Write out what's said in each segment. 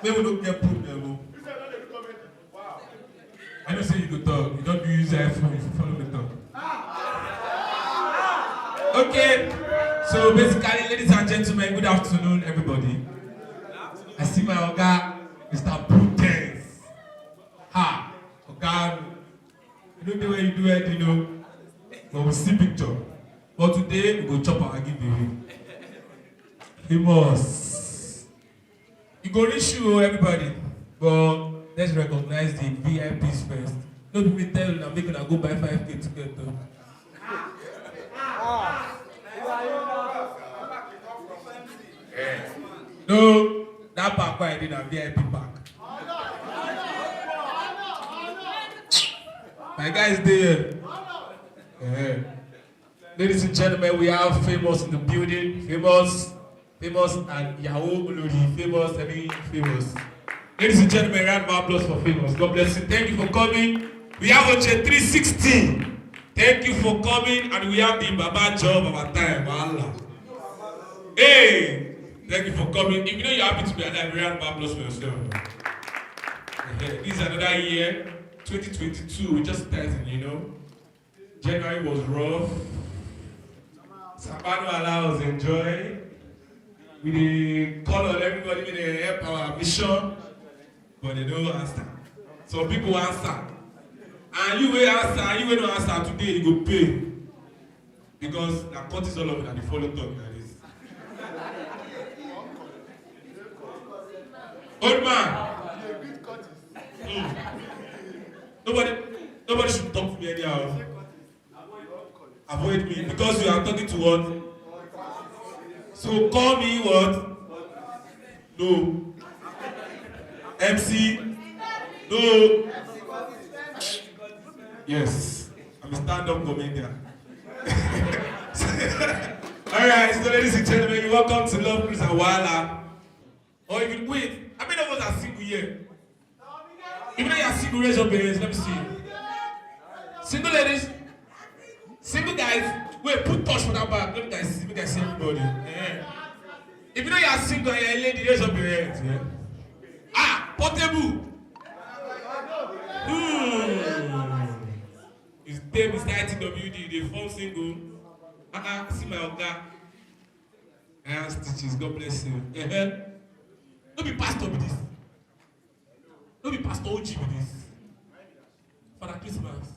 Maybe we don't get problem. I don't say you go talk. You don't use iPhone if you follow me talk. Okay. So basically, ladies and gentlemen, good afternoon, everybody. I see my Oga, Mr. Prudence. Ha! Oga, you know the way you do it, you know. But we see picture. But today, we go chop our giveaway. Famous. You go reach you, everybody. But let's recognize the VIPs first. No people tell you that make una go buy 5K together. No, that pack why I did a VIP pack. My guys there. Ladies and gentlemen, we have Famous in the building. Famous and Yahoo Olori. Famous, famous. Ladies and gentlemen, round of applause for Famous. God bless you. Thank you for coming. We have Oche 360. Thank you for coming, and we have the Baba job of our time. Wahala. Hey, thank you for coming. If you know you're happy to be alive, round of applause for yourself. This is another year, 2022. We just started, you know. January was rough. Sabano Allah was enjoying. We call on everybody, we help our mission, but they don't answer. Some people answer. And you will answer, and you will not answer today, you go pay. Because the court is all over and the follow talk like this. Old man. Nobody should talk to me anyhow. Avoid me because you are talking to what? So call me what? No. MC? No. Yes. I'm a stand-up comedian. Alright, so ladies and gentlemen, you're welcome to Love Cruise and Wahala. Or if you wait, how many of us are single here? Even though you are single, raise your hands, let me see. Single ladies? Single guys? Wait, put touch for that back. Let me guys see everybody. Yeah. If you know you are single and you're a lady, raise up your hands. Yeah. Ah, portable. It's them beside TWD, they form single. See my Oga. I have stitches, God bless you. Don't be pastor with this. Don't be pastor OG with this. Father Christmas.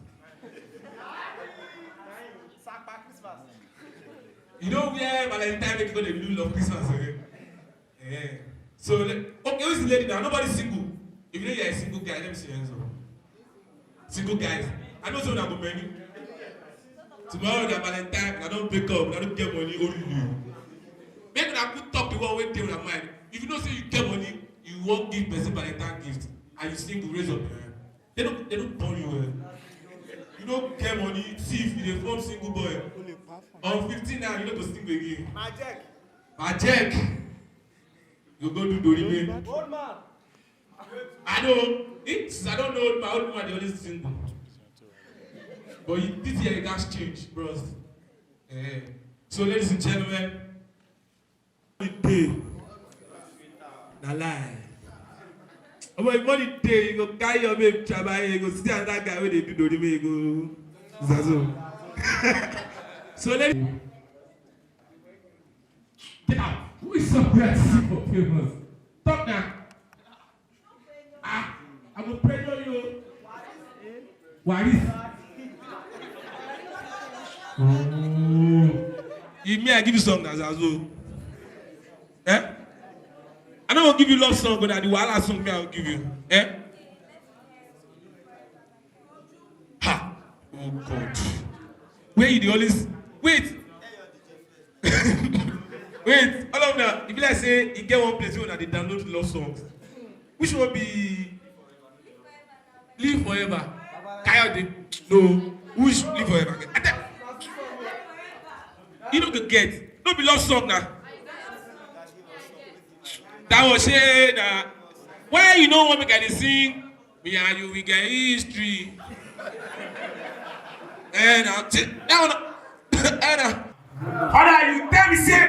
You know where Valentine make people they love Christmas, okay? Yeah. So, okay, who's the lady now? Nobody's single. If you know you're a single guy, let me see your hands up. Single guys. I know someone that go many. Tomorrow that Valentine, I don't break up, I don't get money, only you. Make una good talk the one way they will mind. If you don't say you get money, you won't give person Valentine gift, and you single, raise up your hand. They don't burn you well. You don't get money, see if you form single boy. On 15 now, you know to sing again. Magic. You go do Dorime. Old man. I know. I don't know my old man, they always single. But this year, that's changed, bros. So, ladies and gentlemen, day. Na lie. If money day, you go carry your babe, you go see another guy where they do Dorime, you go. Zazo. So let me get out. Who is so aggressive for Famous? Talk now. Ah, I'm gonna pressure you. Waris. You may I give you song as well. Eh? I don't want to give you love song, but the Wahala song me I'll give you. Eh? Ha! Oh God. Where you the always wait. Wait, all of them. If you like say you get one place where they download love songs, which one be Live Forever? Coyote? No. Which Live Forever? You don't get. Don't be love song now. That was it. Why you know what we can sing? Me and you, we get history. And Father, you tell me, say,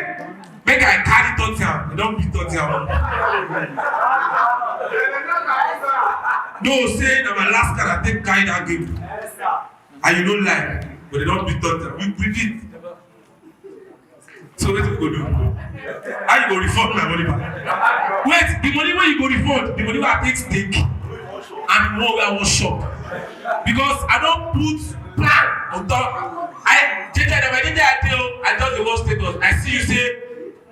make I carry Tottenham. You don't be Tottenham. Those say that my last card I take carry that game. And you don't lie, but they don't beat Tottenham. We predict. So what you go do? How you go refund my money back? Wait, the money where you go refund, the money where I take stake, and the more where I was shop. Because I don't put plan on top. I just the worst status. I see you say,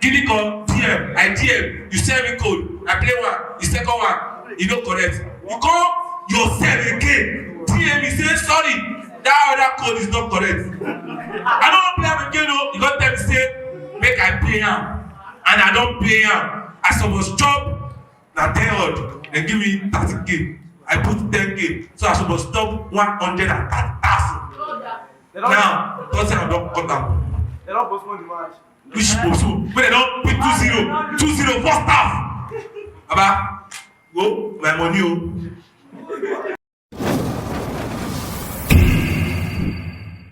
give me call, DM, I DM, you send me code, I play one, the second one, you don't correct. You call yourself again, DM me say, sorry, that other code is not correct. I don't play am again, no. You got tell me say, make I pay am, and I don't pay am. I suppose chop na 10 odd, they give me 30k. I put 10k, so I suppose stop 130,000. Now, Tottenham don't cut am. They don't postpone the match. Which postpone? But they don't put 2-0, 2-0 first half. Aba, go my money o.